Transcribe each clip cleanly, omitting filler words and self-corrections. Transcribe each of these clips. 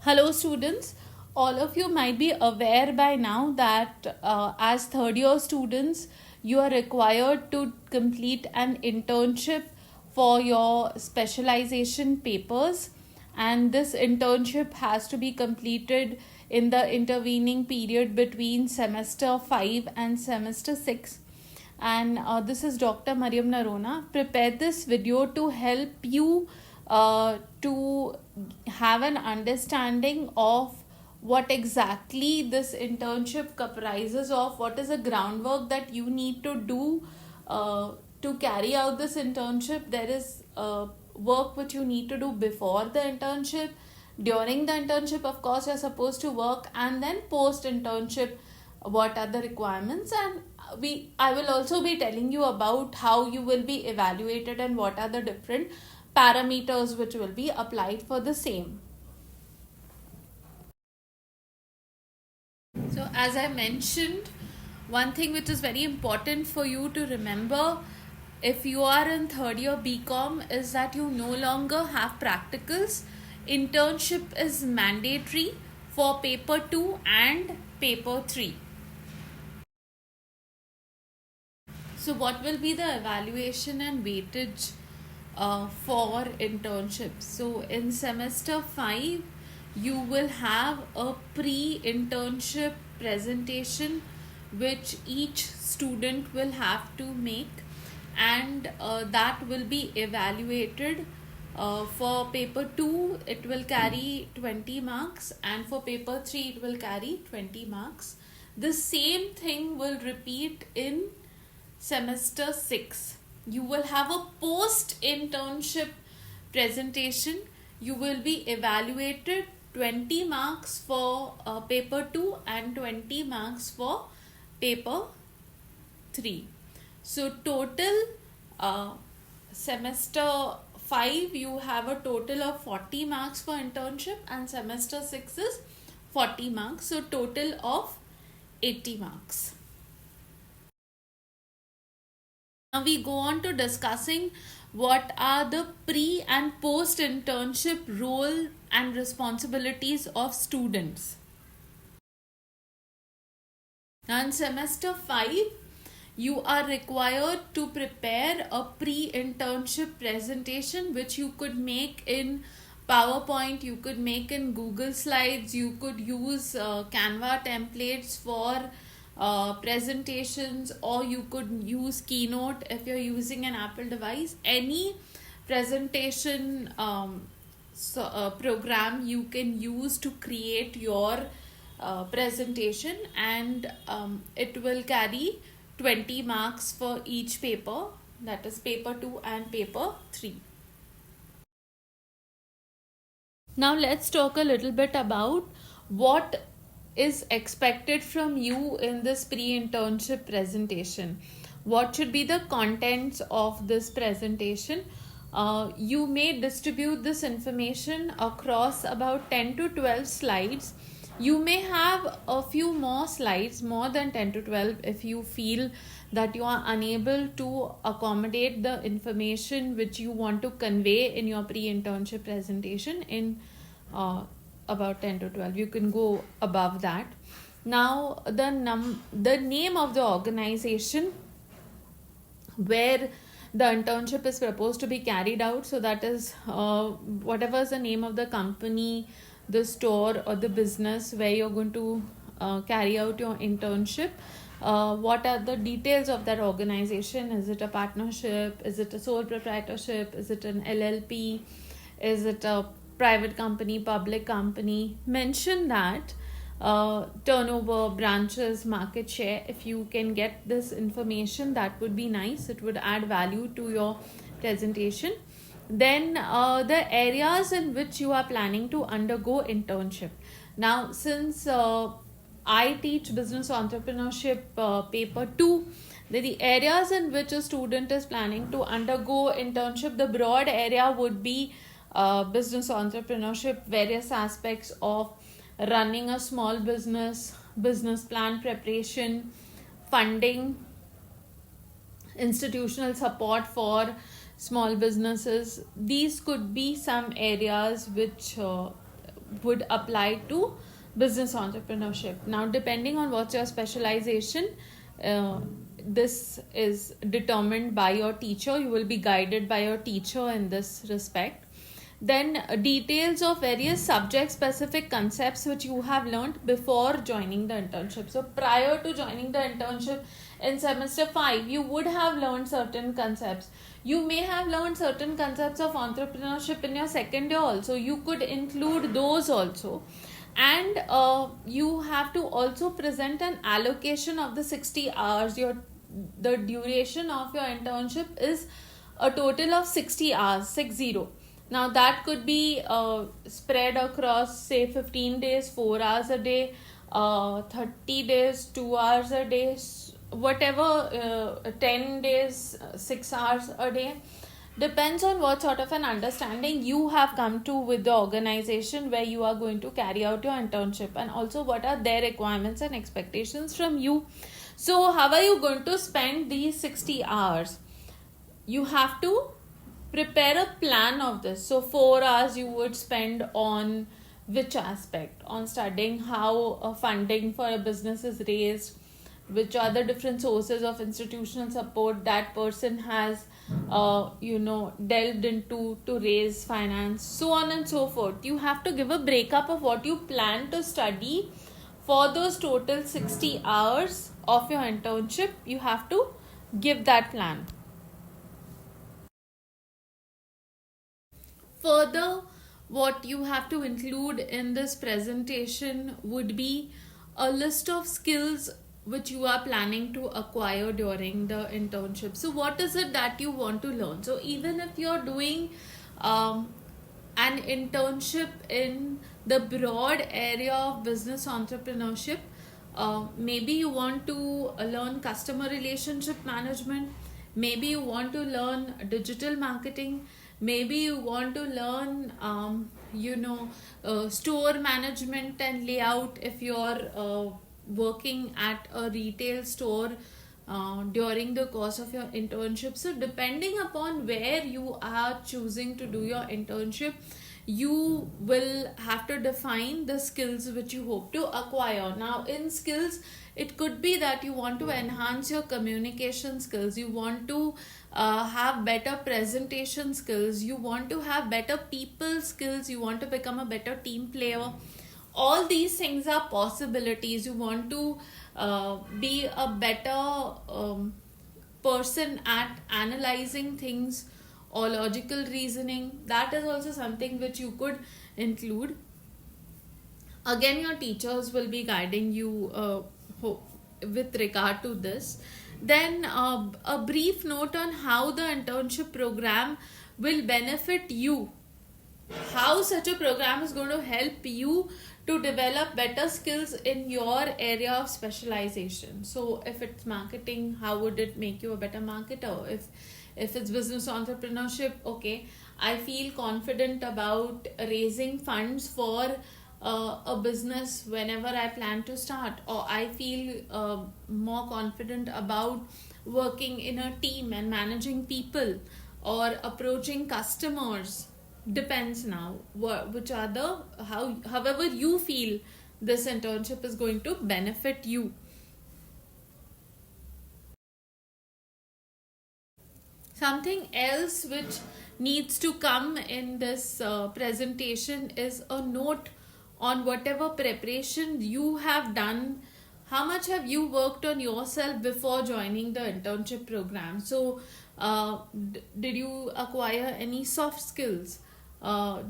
Hello students, all of you might be aware by now that as third year students you are required to complete an internship for your specialization papers, and this internship has to be completed in the intervening period between semester 5 and semester 6. And this is Dr. Mariam Narona. Prepared this video to help you to have an understanding of what exactly this internship comprises of, what is the groundwork that you need to do to carry out this internship. There is work which you need to do before the internship, during the internship of course you're supposed to work, and then post internship what are the requirements. And I will also be telling you about how you will be evaluated and what are the different parameters which will be applied for the same. So as I mentioned, one thing which is very important for you to remember if you are in third year BCom is that you no longer have practicals. Internship is mandatory for paper 2 and paper 3. So what will be the evaluation and weightage for internships? So in semester 5, you will have a pre-internship presentation which each student will have to make, and that will be evaluated. For paper 2 it will carry 20 marks, and for paper 3 it will carry 20 marks. The same thing will repeat in semester 6. You will have a post-internship presentation. You will be evaluated 20 marks for paper 2 and 20 marks for paper 3. So total semester 5 you have a total of 40 marks for internship, and semester 6 is 40 marks. So total of 80 marks. Now we go on to discussing what are the pre and post internship role and responsibilities of students. Now in semester 5, you are required to prepare a pre-internship presentation which you could make in PowerPoint, you could make in Google Slides, you could use Canva templates for presentations, or you could use Keynote if you're using an Apple device. Any presentation program you can use to create your presentation, and it will carry 20 marks for each paper, that is paper 2 and paper 3. Now let's talk a little bit about what is expected from you in this pre-internship presentation. What should be the contents of this presentation? You may distribute this information across about 10 to 12 slides. You may have a few more slides, more than 10 to 12, if you feel that you are unable to accommodate the information which you want to convey in your pre-internship presentation in about 10 to 12. You can go above that. Now the name of the organization where the internship is proposed to be carried out, so that is whatever is the name of the company, the store or the business where you're going to carry out your internship. What are the details of that organization? Is it a partnership? Is it a sole proprietorship? Is it an LLP? Is it a private company, public company? Mention that. Turnover, branches, market share. If you can get this information, that would be nice. It would add value to your presentation. Then the areas in which you are planning to undergo internship. Now since I teach business entrepreneurship paper 2, the areas in which a student is planning to undergo internship, the broad area would be business entrepreneurship, various aspects of running a small business, business plan preparation, funding, institutional support for small businesses. These could be some areas which would apply to business entrepreneurship. Now, depending on what's your specialization, this is determined by your teacher. You will be guided by your teacher in this respect. Then details of various subject specific concepts which you have learned before joining the internship. So prior to joining the internship in semester 5, you would have learned certain concepts. You may have learned certain concepts of entrepreneurship in your second year also. You could include those also. And you have to also present an allocation of the 60 hours. The duration of your internship is a total of 60 hours, 60. Now that could be spread across say 15 days, 4 hours a day, 30 days, 2 hours a day, whatever, 10 days, 6 hours a day. Depends on what sort of an understanding you have come to with the organization where you are going to carry out your internship, and also what are their requirements and expectations from you. So how are you going to spend these 60 hours? You have to prepare a plan of this. So 4 hours you would spend on which aspect? On studying how funding for a business is raised, which are the different sources of institutional support that person has delved into to raise finance, so on and so forth. You have to give a breakup of what you plan to study for those total 60 hours of your internship. You have to give that plan. Further, what you have to include in this presentation would be a list of skills which you are planning to acquire during the internship. So what is it that you want to learn? So even if you're doing an internship in the broad area of business entrepreneurship, maybe you want to learn customer relationship management, maybe you want to learn digital marketing, maybe you want to learn store management and layout if you're working at a retail store during the course of your internship. So depending upon where you are choosing to do your internship, you will have to define the skills which you hope to acquire. Now in skills, it could be that you want to enhance your communication skills, you want to have better presentation skills, you want to have better people skills, you want to become a better team player. All these things are possibilities. You want to be a better person at analyzing things or logical reasoning. That is also something which you could include. Again, your teachers will be guiding you with regard to this. Then a brief note on how the internship program will benefit you, how such a program is going to help you to develop better skills in your area of specialization. So if it's marketing, how would it make you a better marketer? If it's business entrepreneurship, okay, I feel confident about raising funds for a business whenever I plan to start, or I feel more confident about working in a team and managing people or approaching customers. Depends now which are the however you feel this internship is going to benefit you. Something else which needs to come in this presentation is a note on whatever preparation you have done. How much have you worked on yourself before joining the internship program? So did you acquire any soft skills?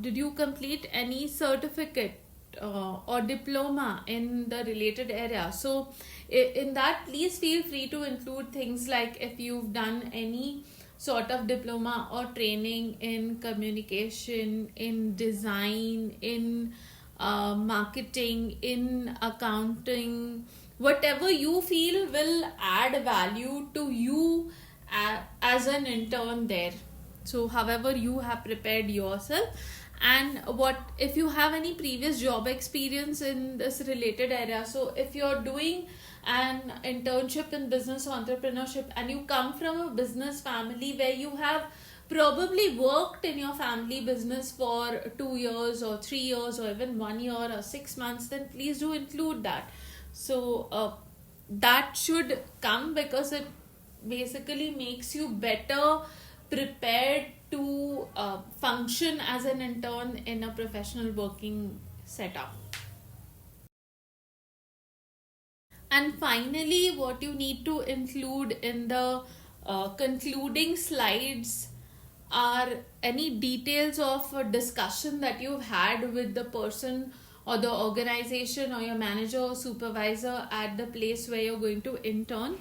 Did you complete any certificate or diploma in the related area? So in that, please feel free to include things like if you've done any sort of diploma or training in communication, in design, in marketing, in accounting, whatever you feel will add value to you as an intern there. So however you have prepared yourself, and what if you have any previous job experience in this related area. So if you're doing an internship in business entrepreneurship and you come from a business family where you have probably worked in your family business for 2 years or 3 years or even 1 year or 6 months, then please do include that. So that should come, because it basically makes you better prepared to function as an intern in a professional working setup. And finally, what you need to include in the concluding slides are any details of a discussion that you've had with the person or the organization or your manager or supervisor at the place where you're going to intern,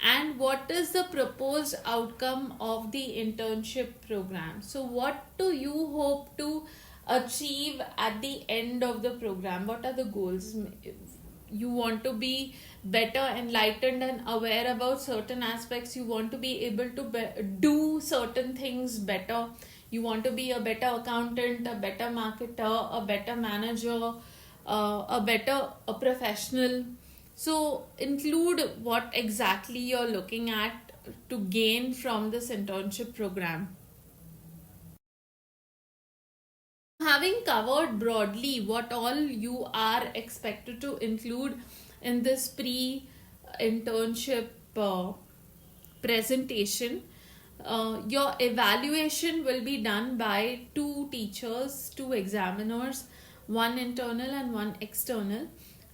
and what is the proposed outcome of the internship program. So what do you hope to achieve at the end of the program? What are the goals? You want to be better enlightened and aware about certain aspects. You want to be able to do certain things better. You want to be a better accountant, a better marketer, a better manager, a professional. So include what exactly you're looking at to gain from this internship program. Having covered broadly what all you are expected to include in this pre-internship presentation, your evaluation will be done by two teachers, two examiners, one internal and one external,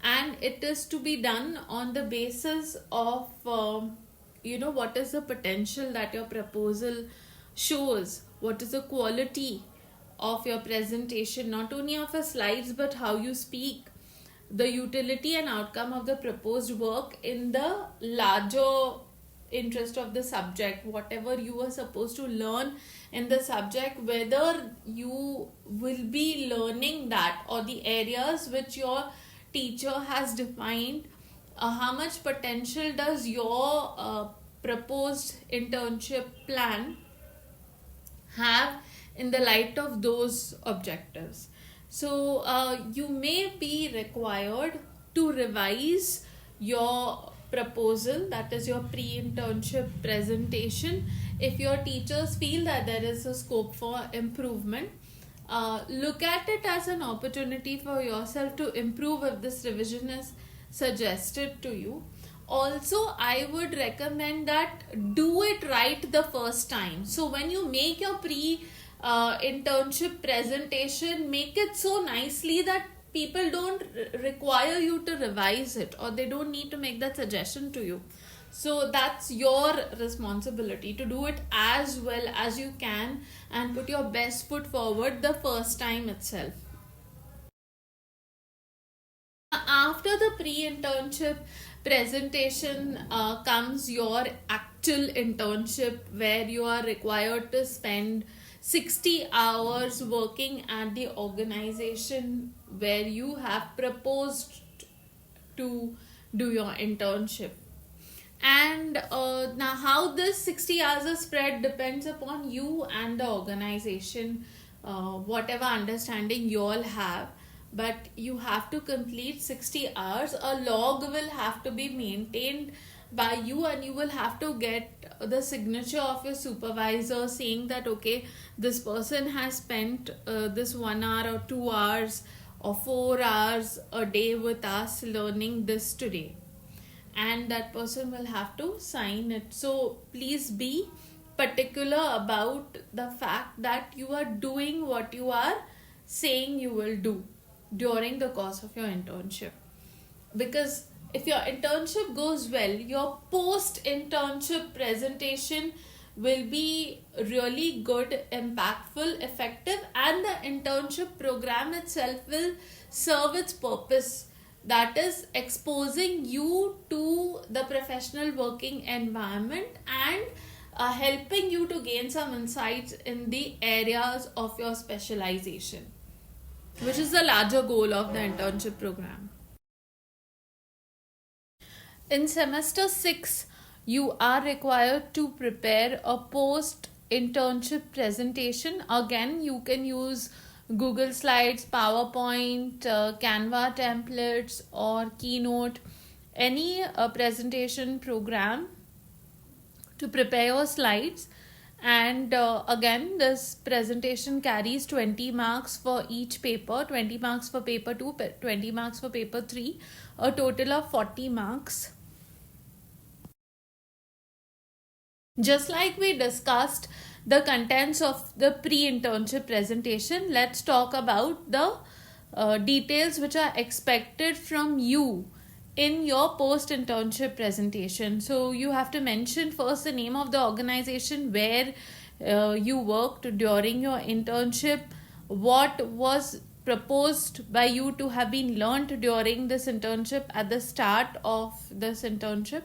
and it is to be done on the basis of what is the potential that your proposal shows, what is the quality of your presentation, not only of your slides but how you speak, the utility and outcome of the proposed work in the larger interest of the subject, whatever you are supposed to learn in the subject, whether you will be learning that or the areas which your teacher has defined, how much potential does your proposed internship plan have in the light of those objectives. So you may be required to revise your proposal, that is your pre-internship presentation, if your teachers feel that there is a scope for improvement. Look at it as an opportunity for yourself to improve if this revision is suggested to you. Also, I would recommend that do it right the first time. So when you make your internship presentation, make it so nicely that people don't require you to revise it, or they don't need to make that suggestion to you. So that's your responsibility to do it as well as you can and put your best foot forward the first time itself. After the pre-internship presentation comes your actual internship, where you are required to spend 60 hours working at the organization where you have proposed to do your internship. And now how this 60 hours is spread depends upon you and the organization, whatever understanding you all have. But you have to complete 60 hours. A log will have to be maintained by you, and you will have to get the signature of your supervisor saying that okay, this person has spent this 1 hour or 2 hours or 4 hours a day with us learning this today, and that person will have to sign it. So please be particular about the fact that you are doing what you are saying you will do during the course of your internship. Because if your internship goes well, your post-internship presentation will be really good, impactful, effective, and the internship program itself will serve its purpose, that is exposing you to the professional working environment and helping you to gain some insights in the areas of your specialization, which is the larger goal of the internship program. In semester 6, you are required to prepare a post-internship presentation. Again, you can use Google Slides, PowerPoint, Canva templates, or Keynote, any presentation program to prepare your slides. And again, this presentation carries 20 marks for each paper, 20 marks for paper 2, 20 marks for paper 3, a total of 40 marks. Just like we discussed the contents of the pre-internship presentation, let's talk about the details which are expected from you in your post-internship presentation. So you have to mention first the name of the organization where you worked during your internship, what was proposed by you to have been learned during this internship at the start of this internship,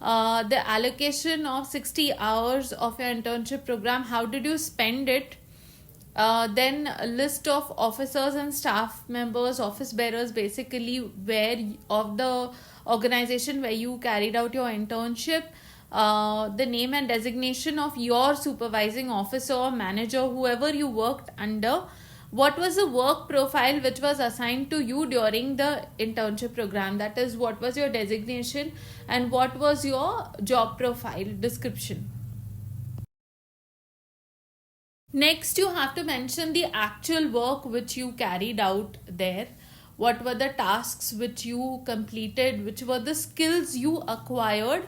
the allocation of 60 hours of your internship program, how did you spend it, then a list of officers and staff members, office bearers, basically where of the organization where you carried out your internship, the name and designation of your supervising officer or manager, whoever you worked under, what was the work profile which was assigned to you during the internship program, that is what was your designation and what was your job profile description. Next, you have to mention the actual work which you carried out there. What were the tasks which you completed? Which were the skills you acquired?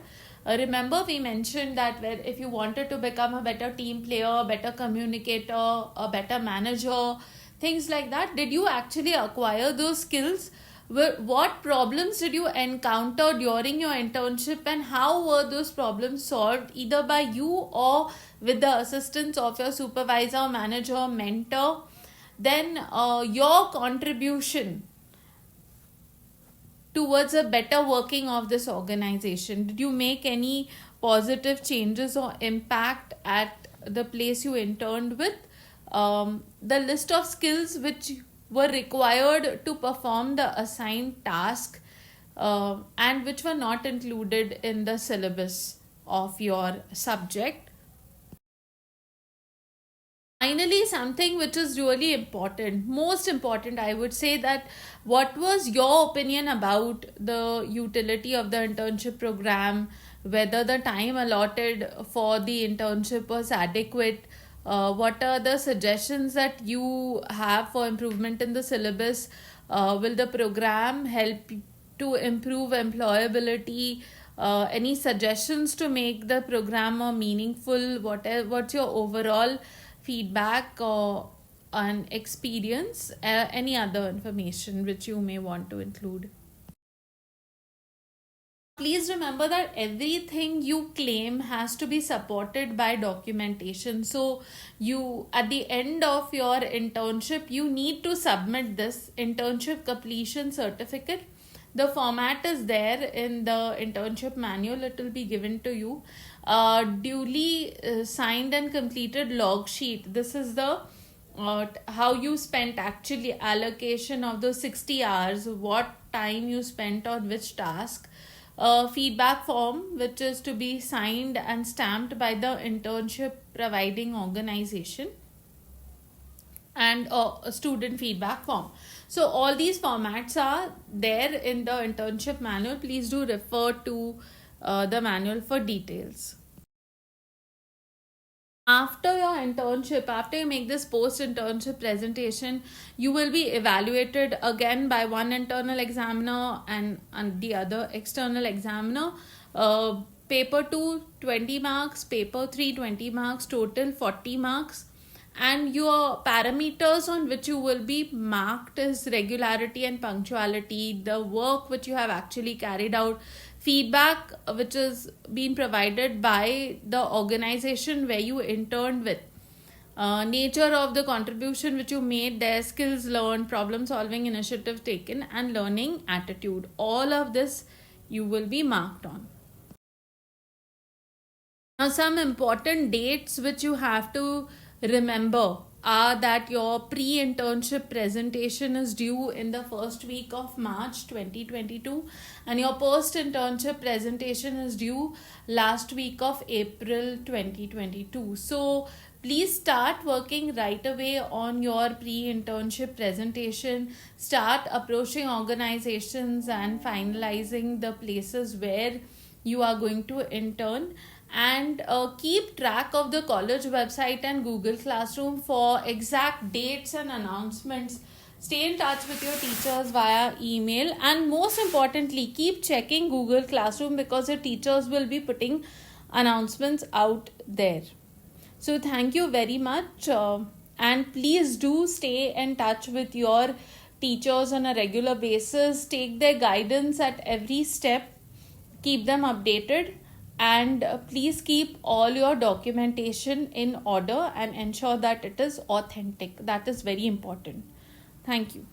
Remember, we mentioned that if you wanted to become a better team player, a better communicator, a better manager, things like that, did you actually acquire those skills? What problems did you encounter during your internship and how were those problems solved either by you or with the assistance of your supervisor, manager, mentor? Then your contribution towards a better working of this organization. Did you make any positive changes or impact at the place you interned with? The list of skills which were required to perform the assigned task and which were not included in the syllabus of your subject. Finally, something which is really important, most important, I would say, that what was your opinion about the utility of the internship program, whether the time allotted for the internship was adequate, what are the suggestions that you have for improvement in the syllabus, will the program help to improve employability, any suggestions to make the program more meaningful, what's your overall feedback or an experience, any other information which you may want to include. Please remember that everything you claim has to be supported by documentation. So you, at the end of your internship, you need to submit this internship completion certificate. The format is there in the internship manual. It will be given to you. Duly signed and completed log sheet. This is the how you spent actually allocation of those 60 hours, what time you spent on which task. Feedback form which is to be signed and stamped by the internship providing organization, and a student feedback form. So all these formats are there in the internship manual. Please do refer to the manual for details. After your internship, after you make this post-internship presentation, you will be evaluated again by one internal examiner and the other external examiner. Paper 2, 20 marks, paper 3, 20 marks, total 40 marks. And your parameters on which you will be marked is regularity and punctuality, the work which you have actually carried out, feedback which is being provided by the organization where you interned with, nature of the contribution which you made there, skills learned, problem solving initiative taken, and learning attitude. All of this you will be marked on. Now, some important dates which you have to remember are that your pre-internship presentation is due in the first week of March 2022 and your post-internship presentation is due last week of April 2022. So please start working right away on your pre-internship presentation. Start approaching organizations and finalizing the places where you are going to intern. and keep track of the college website and Google Classroom for exact dates and announcements. Stay in touch with your teachers via email, and most importantly, keep checking Google Classroom because your teachers will be putting announcements out there. So thank you very much, and please do stay in touch with your teachers on a regular basis. Take their guidance at every step, keep them updated, and please keep all your documentation in order and ensure that it is authentic. That is very important. Thank you.